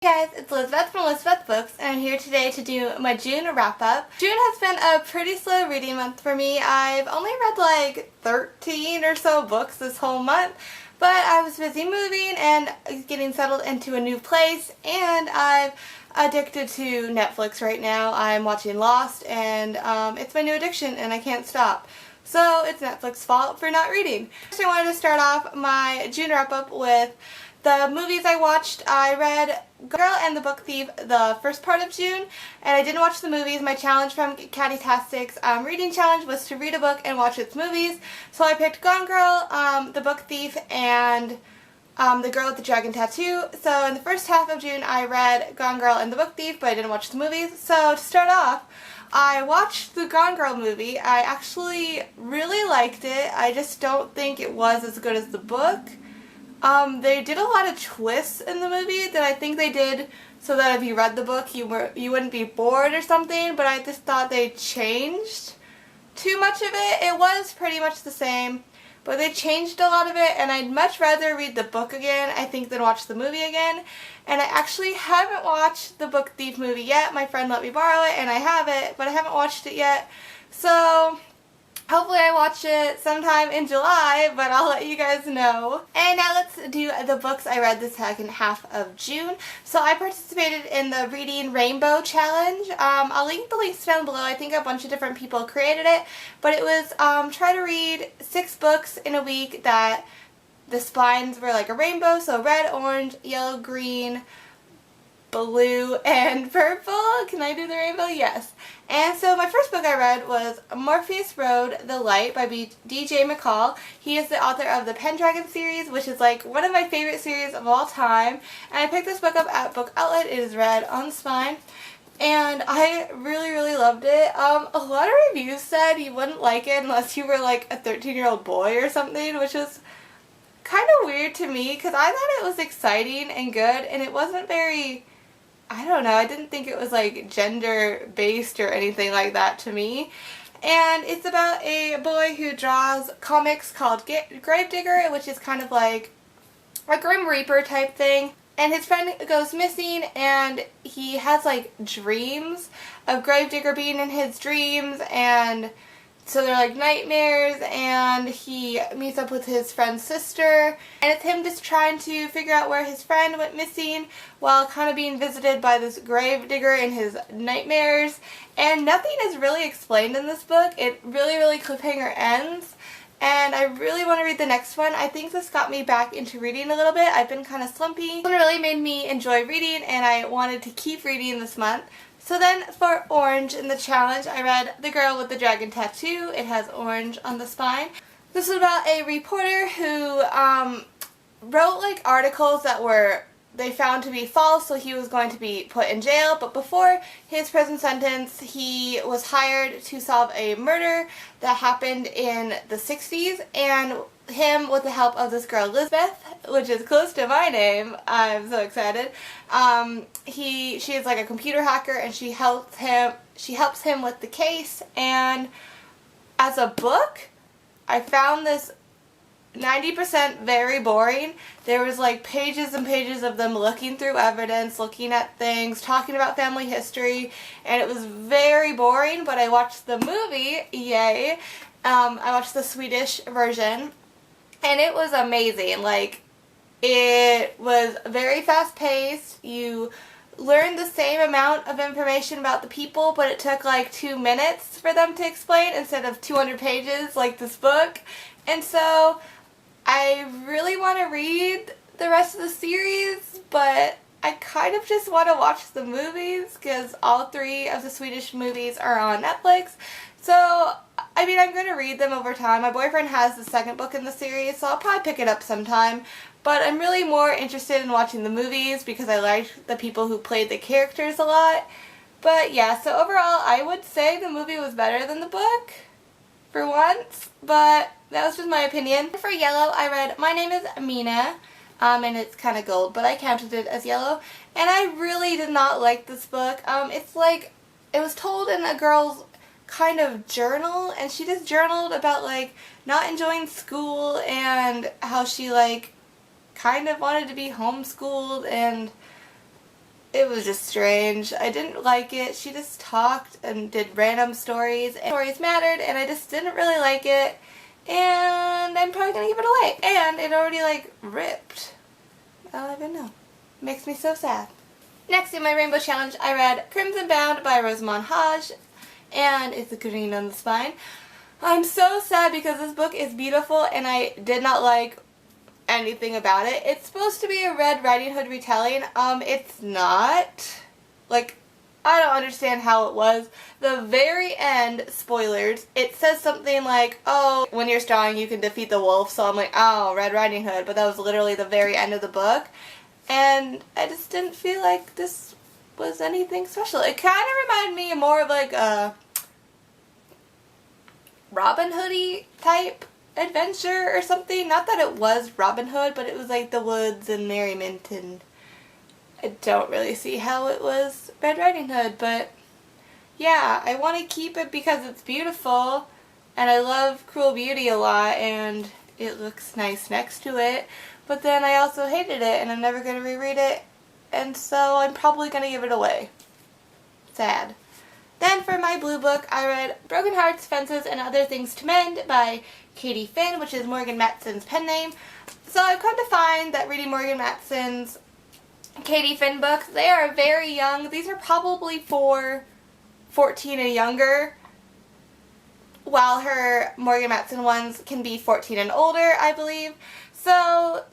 Hey guys, it's Elizabeth from Elizabeth Books, and I'm here today to do my June wrap-up. June has been a pretty slow reading month for me. I've only read like 13 or so books this whole month, but I was busy moving and getting settled into a new place, and I'm addicted to Netflix right now. I'm watching Lost, and it's my new addiction, and I can't stop. So it's Netflix's fault for not reading. First, I wanted to start off my June wrap-up with the movies I watched. I read Girl and the Book Thief the first part of June, and I didn't watch the movies. My challenge from Catty-tastic's reading challenge was to read a book and watch its movies, so I picked Gone Girl, The Book Thief, and The Girl with the Dragon Tattoo. So in the first half of June I read Gone Girl and The Book Thief, but I didn't watch the movies. So to start off, I watched the Gone Girl movie. I actually really liked it. I just don't think it was as good as the book. They did a lot of twists in the movie that I think they did so that if you read the book you wouldn't be bored or something, but I just thought they changed too much of it. It was pretty much the same, but they changed a lot of it, and I'd much rather read the book again, I think, than watch the movie again. And I actually haven't watched the Book Thief movie yet. My friend let me borrow it, and I have it, but I haven't watched it yet. So hopefully I watch it sometime in July, but I'll let you guys know. And now let's do the books I read the second half of June. So I participated in the Reading Rainbow Challenge. I'll link the links down below. I think a bunch of different people created it, but it was try to read 6 books in a week that the spines were like a rainbow, so red, orange, yellow, green, blue, and purple. Can I do the rainbow? Yes. And so my first book I read was Morpheus Road, The Light by D.J. McCall. He is the author of the Pendragon series, which is like one of my favorite series of all time. And I picked this book up at Book Outlet. It is red on the spine, and I really loved it. A lot of reviews said you wouldn't like it unless you were like a 13-year-old boy or something, which was kind of weird to me because I thought it was exciting and good, and it wasn't very, I don't know, I didn't think it was like gender based or anything like that to me. And it's about a boy who draws comics called Gravedigger, which is kind of like a Grim Reaper type thing. And his friend goes missing, and he has like dreams of Gravedigger being in his dreams, and so they're like nightmares, and he meets up with his friend's sister, and it's him just trying to figure out where his friend went missing while kind of being visited by this gravedigger in his nightmares. And nothing is really explained in this book. It really cliffhanger ends, and I really want to read the next one. I think this got me back into reading a little bit. I've been kind of slumpy. It really made me enjoy reading, and I wanted to keep reading this month. So then for Orange in the challenge, I read The Girl with the Dragon Tattoo. It has orange on the spine. This is about a reporter who wrote like articles that they found to be false, so he was going to be put in jail. But before his prison sentence, he was hired to solve a murder that happened in the 60s, and him, with the help of this girl Elizabeth, which is close to my name, I'm so excited. She is like a computer hacker, and she helps him with the case. And as a book, I found this 90% very boring. There was like pages and pages of them looking through evidence, looking at things, talking about family history, and it was very boring. But I watched the movie, yay. I watched the Swedish version, and it was amazing. Like, it was very fast-paced. You learned the same amount of information about the people, but it took like 2 minutes for them to explain instead of 200 pages like this book. And so I really want to read the rest of the series, but I kind of just want to watch the movies because all 3 of the Swedish movies are on Netflix. So, I mean, I'm going to read them over time. My boyfriend has the second book in the series, so I'll probably pick it up sometime. But I'm really more interested in watching the movies because I like the people who played the characters a lot. But yeah, so overall, I would say the movie was better than the book for once, but that was just my opinion. For Yellow, I read My Name is Mina, and it's kind of gold, but I counted it as yellow. And I really did not like this book. It's like, it was told in a girl's kind of journal, and she just journaled about like not enjoying school and how she like kind of wanted to be homeschooled, and it was just strange. I didn't like it. She just talked and did random stories, and stories mattered, and I just didn't really like it, and I'm probably gonna give it away. And it already like ripped. I don't even know. It makes me so sad. Next in my Rainbow Challenge, I read Crimson Bound by Rosamond Hodge, and it's a green on the spine. I'm so sad because this book is beautiful and I did not like anything about it. It's supposed to be a Red Riding Hood retelling. It's not. Like, I don't understand how it was. The very end, spoilers, it says something like, oh, when you're strong you can defeat the wolf. So I'm like, oh, Red Riding Hood. But that was literally the very end of the book. And I just didn't feel like this was anything special. It kind of reminded me more of like a Robin Hood-y type adventure or something. Not that it was Robin Hood, but it was like the woods and merriment, and I don't really see how it was Red Riding Hood, but yeah, I want to keep it because it's beautiful and I love Cruel Beauty a lot and it looks nice next to it, but then I also hated it and I'm never going to reread it, and so I'm probably going to give it away. Sad. Then for my blue book, I read Broken Hearts, Fences, and Other Things to Mend by Katie Finn, which is Morgan Matson's pen name. So I've come to find that reading Morgan Matson's Katie Finn books, they are very young. These are probably for 14 and younger, while her Morgan Matson ones can be 14 and older, I believe. So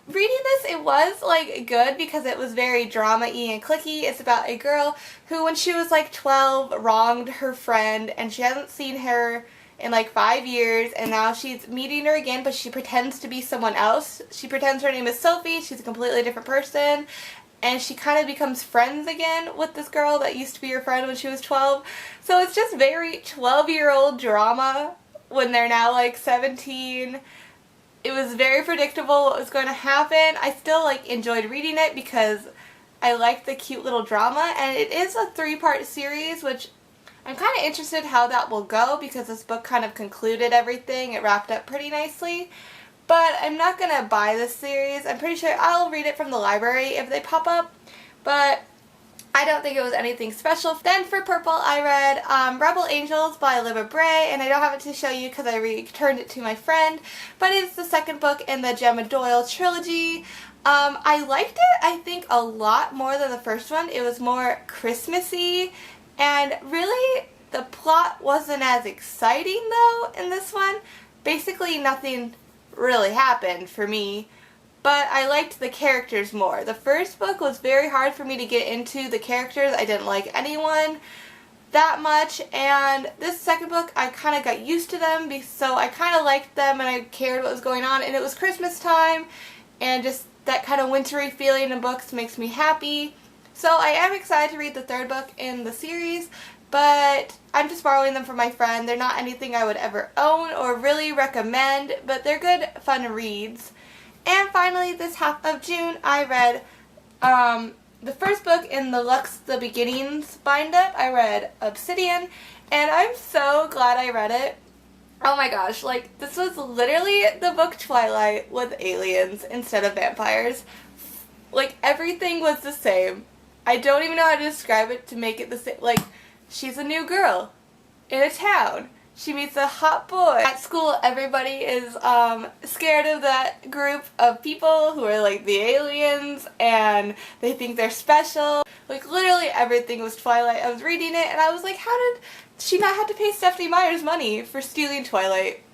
reading this, it was like good because it was very drama-y and clicky. It's about a girl who, when she was like 12, wronged her friend, and she hasn't seen her in like 5 years, and now she's meeting her again, but she pretends to be someone else. She pretends her name is Sophie. She's a completely different person, and she kind of becomes friends again with this girl that used to be her friend when she was 12. So it's just very 12-year-old drama when they're now like 17. It was very predictable what was going to happen. I still like enjoyed reading it because I liked the cute little drama, and it is a 3-part series, which I'm kind of interested how that will go because this book kind of concluded everything. It wrapped up pretty nicely. But I'm not going to buy this series. I'm pretty sure I'll read it from the library if they pop up. But I don't think it was anything special. Then for purple, I read Rebel Angels by Libba Bray, and I don't have it to show you because I returned it to my friend. But it's the second book in the Gemma Doyle trilogy. I liked it, I think, a lot more than the first one. It was more Christmassy. And really, the plot wasn't as exciting, though, in this one. Basically, nothing really happened for me, but I liked the characters more. The first book was very hard for me to get into the characters. I didn't like anyone that much, and this second book, I kind of got used to them, so I kind of liked them, and I cared what was going on, and it was Christmas time, and just that kind of wintry feeling in books makes me happy. So I am excited to read the third book in the series, but I'm just borrowing them from my friend. They're not anything I would ever own or really recommend, but they're good, fun reads. And finally, this half of June, I read the first book in the Lux The Beginnings bind-up. I read Obsidian, and I'm so glad I read it. Oh my gosh, like, this was literally the book Twilight with aliens instead of vampires. Like, everything was the same. I don't even know how to describe it to make it the same. Like, she's a new girl in a town. She meets a hot boy. At school, everybody is scared of that group of people who are like the aliens, and they think they're special. Like, literally everything was Twilight. I was reading it, and I was like, how did she not have to pay Stephanie Meyer's money for stealing Twilight?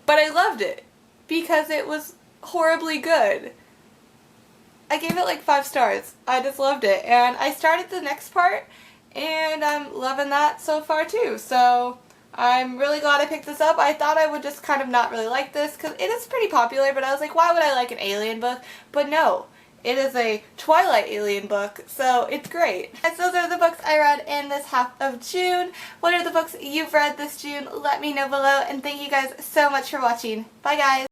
But I loved it because it was horribly good. I gave it like 5 stars. I just loved it. And I started the next part, and I'm loving that so far too. So I'm really glad I picked this up. I thought I would just kind of not really like this because it is pretty popular, but I was like, why would I like an alien book? But no, it is a Twilight alien book, so it's great. And those are the books I read in this half of June. What are the books you've read this June? Let me know below, and thank you guys so much for watching. Bye guys!